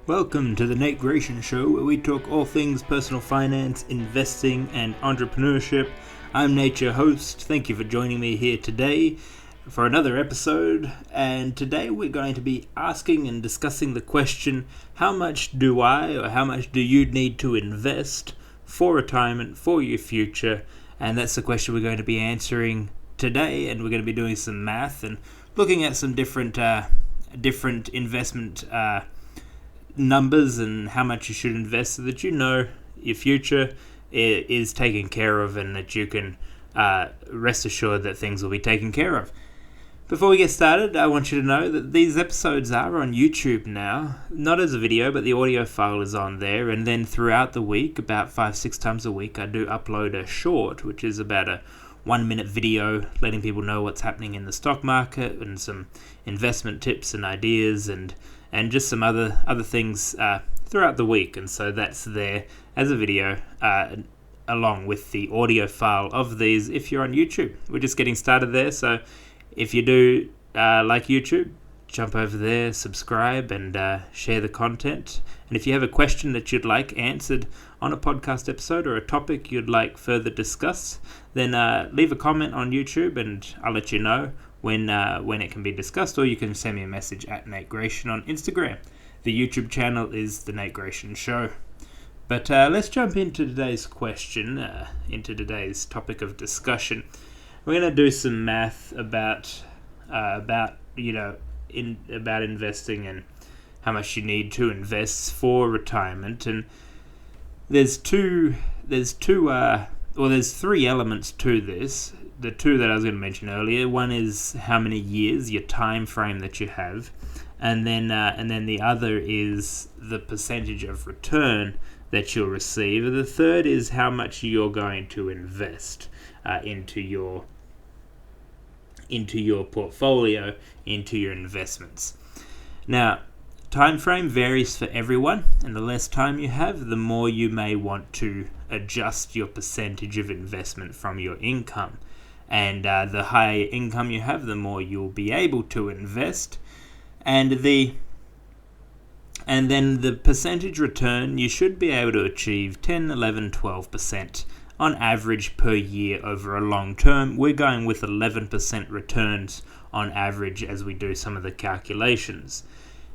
Welcome to the Nate Gratian Show, where we talk all things personal finance, investing, and entrepreneurship. I'm Nate, your host. Thank you for joining me here today for another episode. And today we're going to be asking and discussing the question, how much do you need to invest for retirement, for your future? And that's the question we're going to be answering today. And we're going to be doing some math and looking at some different investment numbers and how much you should invest so that you know your future is taken care of and that you can rest assured that things will be taken care of. Before we get started, I want you to know that these episodes are on YouTube now, not as a video, but the audio file is on there. And then throughout the week, about 5-6 times a week, I do upload a short, which is about a 1-minute video letting people know what's happening in the stock market and some investment tips and ideas and just some other things throughout the week. And so that's there as a video along with the audio file of these if you're on YouTube. We're just getting started there, so if you do like YouTube, jump over there, subscribe, and share the content. And if you have a question that you'd like answered on a podcast episode or a topic you'd like further discussed, then leave a comment on YouTube and I'll let you know when it can be discussed, or you can send me a message at Nate Gratian on Instagram. The YouTube channel is The Nate Gratian Show. But let's jump into today's question, into today's topic of discussion. We're going to do some math about investing and how much you need to invest for retirement. And there's three elements to this. The two that I was going to mention earlier. One is how many years, your time frame that you have, and then the other is the percentage of return that you'll receive. The third is how much you're going to invest into your portfolio, into your investments. Now, time frame varies for everyone, and the less time you have, the more you may want to adjust your percentage of investment from your income. And the higher income you have, the more you'll be able to invest. And then the percentage return, you should be able to achieve 10, 11, 12% on average per year over a long term. We're going with 11% returns on average as we do some of the calculations.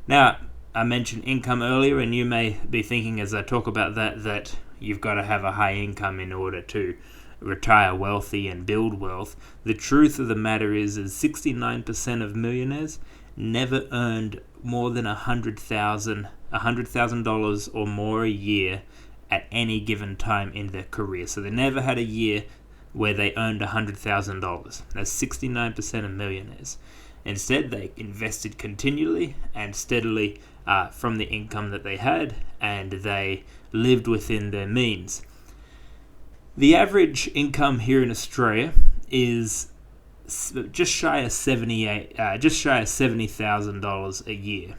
Now, I mentioned income earlier, and you may be thinking as I talk about that you've got to have a high income in order to retire wealthy and build wealth. The truth of the matter is 69% of millionaires never earned more than $100,000 or more a year at any given time in their career. So they never had a year where they earned $100,000. That's 69% of millionaires. Instead, they invested continually and steadily from the income that they had, and they lived within their means. The average income here in Australia is just shy of $70,000 a year,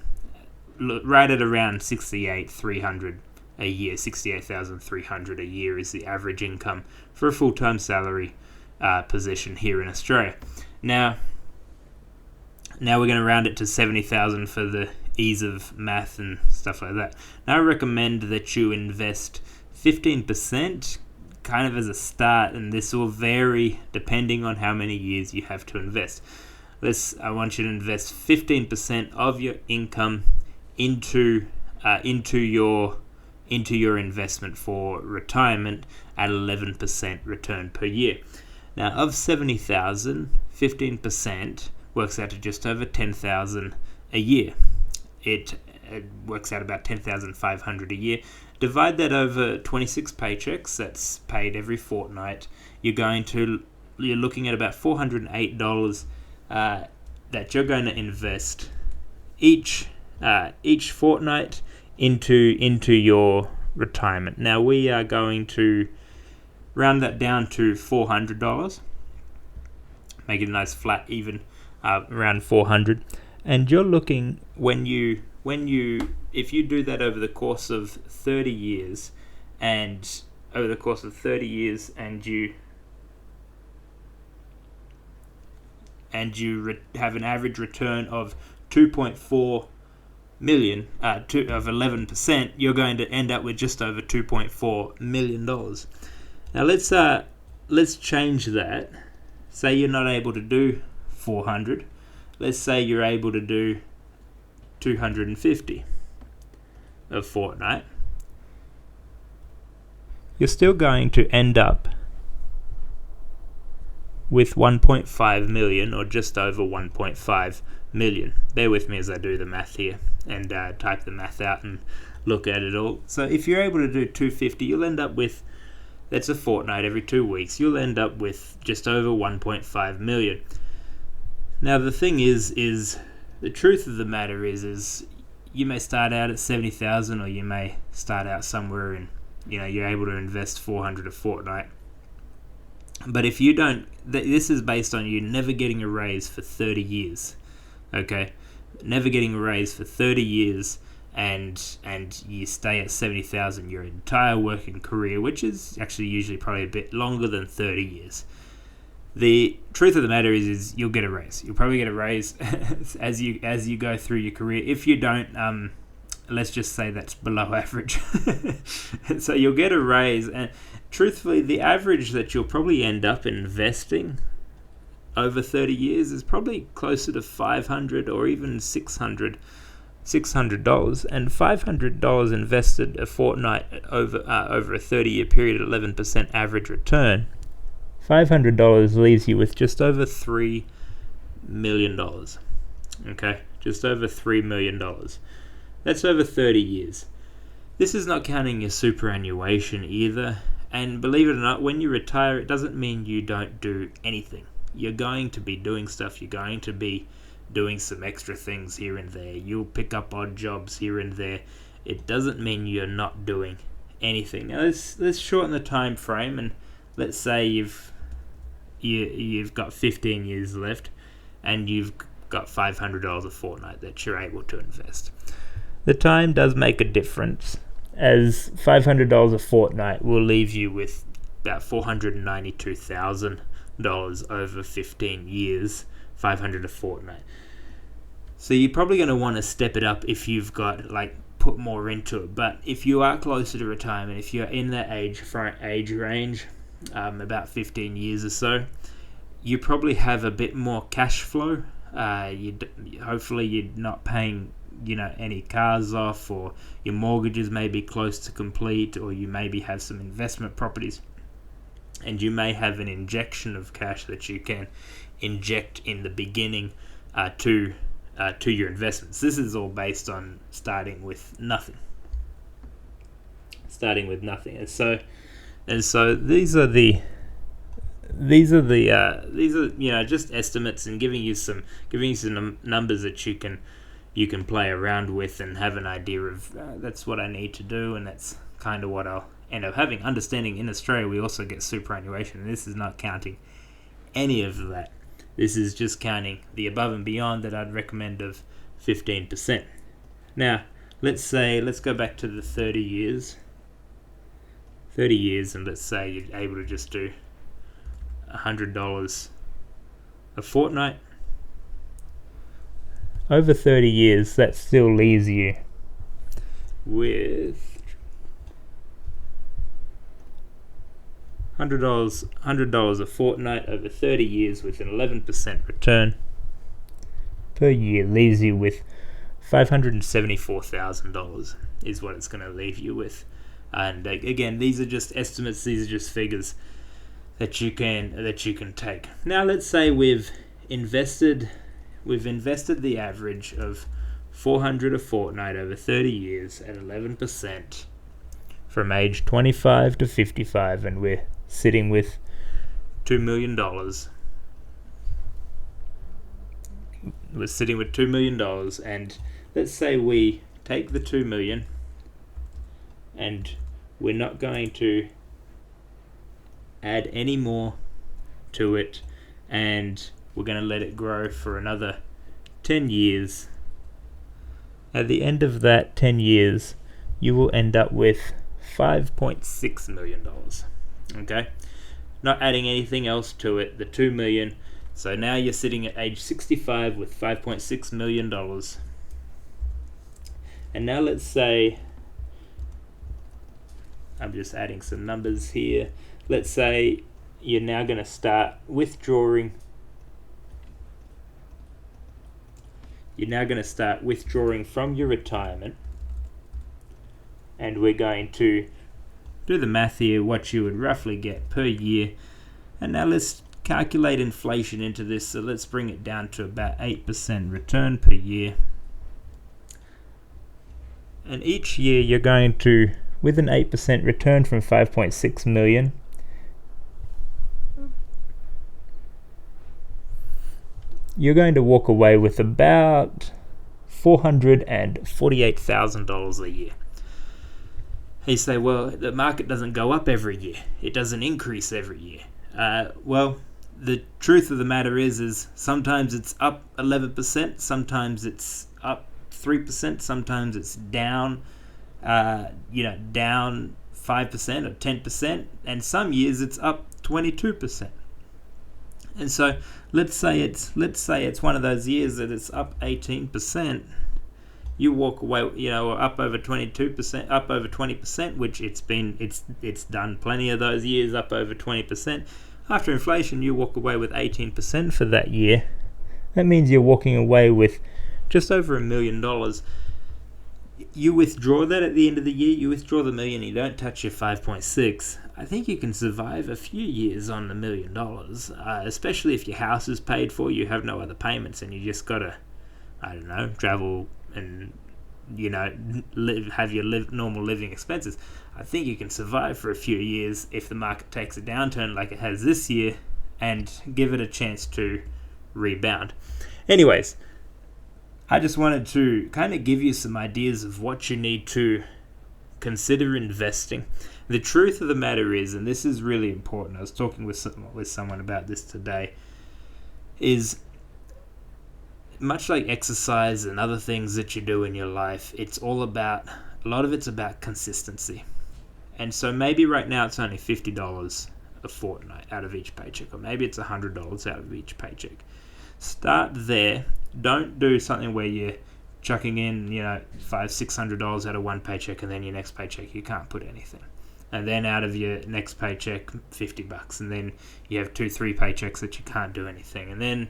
right at around $68,300 a year. $68,300 a year is the average income for a full-time salary position here in Australia. Now we're going to round it to 70,000 for the ease of math and stuff like that. Now I recommend that you invest 15%. Kind of as a start, and this will vary depending on how many years you have to invest. I want you to invest 15% of your income into your investment for retirement at 11% return per year. Now, of 70,000, 15% works out to just over 10,000 a year. It works out about 10,500 a year. Divide that over 26 paychecks, that's paid every fortnight. You're looking at about $408 that you're going to invest each fortnight into your retirement. Now we are going to round that down to $400. Make it a nice flat even around 400. And you're looking if you do that over the course of 30 years, and you have an average return of 2.4 million of 11%, you're going to end up with just over $2.4 million. Now let's change that. Say you're not able to do 400. Let's say you're able to do 250 a fortnight. You're still going to end up with 1.5 million, or just over 1.5 million. Bear with me as I do the math here and type the math out and look at it all. So if you're able to do 250, you'll end up with, that's a fortnight every 2 weeks, you'll end up with just over 1.5 million. Now the thing is the truth of the matter is you may start out at 70,000, or you may start out somewhere and you're able to invest 400 a fortnight. But if you don't, this is based on you never getting a raise for 30 years. Okay? Never getting a raise for 30 years, and you stay at 70,000 your entire working career, which is actually usually probably a bit longer than 30 years. The truth of the matter is you'll get a raise. You'll probably get a raise as you go through your career. If you don't, let's just say that's below average. So you'll get a raise, and truthfully, the average that you'll probably end up investing over 30 years is probably closer to $500 or even $600. And $500 invested a fortnight over a 30-year period at 11% average return, $500 leaves you with just over $3 million. Okay, just over $3 million. That's over 30 years. This is not counting your superannuation either. And believe it or not, when you retire, it doesn't mean you don't do anything. You're going to be doing stuff. You're going to be doing some extra things here and there. You'll pick up odd jobs here and there. It doesn't mean you're not doing anything. Now let's shorten the time frame, and let's say you've got 15 years left, and you've got $500 a fortnight that you're able to invest. The time does make a difference, as $500 a fortnight will leave you with about $492,000 over 15 years, 500 a fortnight. So you're probably going to want to step it up if you've got, put more into it. But if you are closer to retirement, if you're in that age range, about 15 years or so, you probably have a bit more cash flow. Hopefully you're not paying any cars off, or your mortgages may be close to complete, or you maybe have some investment properties, and you may have an injection of cash that you can inject in the beginning to your investments. This is all based on starting with nothing. And so these are just estimates, and giving you some numbers that you can play around with and have an idea of that's what I need to do, and that's kind of what I'll end up having. Understanding in Australia we also get superannuation, and this is not counting any of that. This is just counting the above and beyond that I'd recommend of 15%. Now, let's go back to the 30 years, and let's say you're able to just do $100 a fortnight. Over 30 years, that still leaves you with $100 a fortnight over 30 years with an 11% return per year leaves you with $574,000 is what it's going to leave you with. And again, these are just estimates, these are just figures that you can take. Now let's say we've invested the average of $400 a fortnight over 30 years at 11% from age 25 to 55, and we're sitting with $2 million. We're sitting with $2 million, and let's say we take the $2 million, and we're not going to add any more to it, and we're going to let it grow for another 10 years. At the end of that 10 years, you will end up with $5.6 million. Okay? Not adding anything else to it, the $2 million. So now you're sitting at age 65 with $5.6 million. And now let's say, I'm just adding some numbers here. Let's say you're now going to start withdrawing. You're now going to start withdrawing from your retirement. And we're going to do the math here, what you would roughly get per year. And now let's calculate inflation into this. So let's bring it down to about 8% return per year. And each year you're going to, with an 8% return from 5.6 million, you're going to walk away with about $448,000 a year. You say, well, the market doesn't go up every year. It doesn't increase every year. Well, the truth of the matter is sometimes it's up 11%, sometimes it's up 3%, sometimes it's down, down 5% or 10%, and some years it's up 22%. And so let's say it's one of those years that it's up 18%. You walk away, up over 22%, up over 20%, which it's done plenty of those years, up over 20%. After inflation, you walk away with 18% for that year. That means you're walking away with just over $1 million. You withdraw that at the end of the year, you withdraw the $1 million, you don't touch your 5.6. I think you can survive a few years on $1 million, especially if your house is paid for, you have no other payments, and you just gotta, travel and have your normal living expenses. I think you can survive for a few years if the market takes a downturn like it has this year, and give it a chance to rebound. Anyways, I just wanted to kind of give you some ideas of what you need to consider investing. The truth of the matter is, and this is really important, I was talking with someone about this today, is much like exercise and other things that you do in your life, a lot of it's about consistency. And so maybe right now it's only $50 a fortnight out of each paycheck, or maybe it's $100 out of each paycheck. Start there. Don't do something where you're chucking in, $500-$600 out of one paycheck, and then your next paycheck you can't put anything. And then out of your next paycheck, $50, and then you have 2-3 paychecks that you can't do anything. And then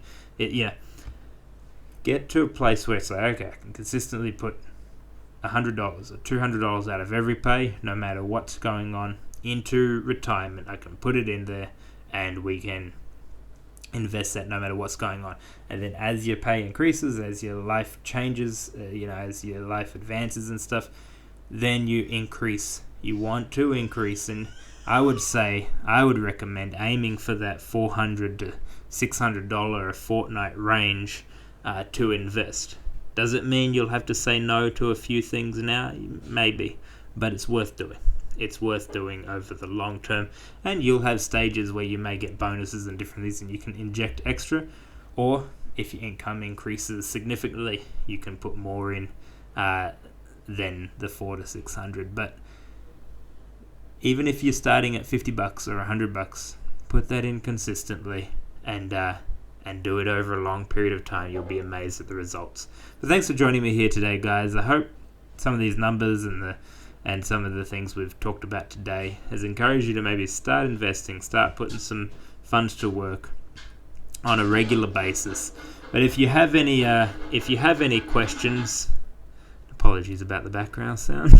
get to a place where it's like, okay, I can consistently put $100 or $200 out of every pay, no matter what's going on, into retirement. I can put it in there, and we can invest that no matter what's going on. And then as your pay increases, as your life changes, as your life advances and stuff, then you increase. You want to increase, and I would recommend aiming for that $400 to $600 a fortnight range to invest. Does it mean you'll have to say no to a few things now? Maybe, but it's worth doing. It's worth doing over the long term, and you'll have stages where you may get bonuses and different things, and you can inject extra, or if your income increases significantly, you can put more in than the $400 to $600. But even if you're starting at $50 or $100, put that in consistently, and do it over a long period of time. You'll be amazed at the results. But thanks for joining me here today, guys. I hope some of these numbers and some of the things we've talked about today has encouraged you to maybe start investing, start putting some funds to work on a regular basis. But if you have any questions, apologies about the background sound.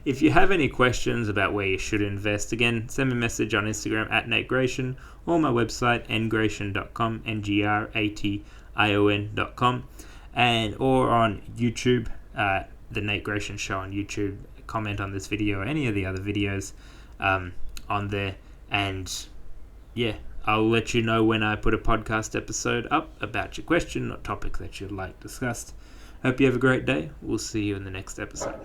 If you have any questions about where you should invest, again, send me a message on Instagram at Nate Gratian, or my website ngratian.com, ngration.com, or on YouTube, the Nate Gratian Show on YouTube. Comment on this video or any of the other videos on there, and I'll let you know when I put a podcast episode up about your question or topic that you'd like discussed. Hope you have a great day. We'll see you in the next episode.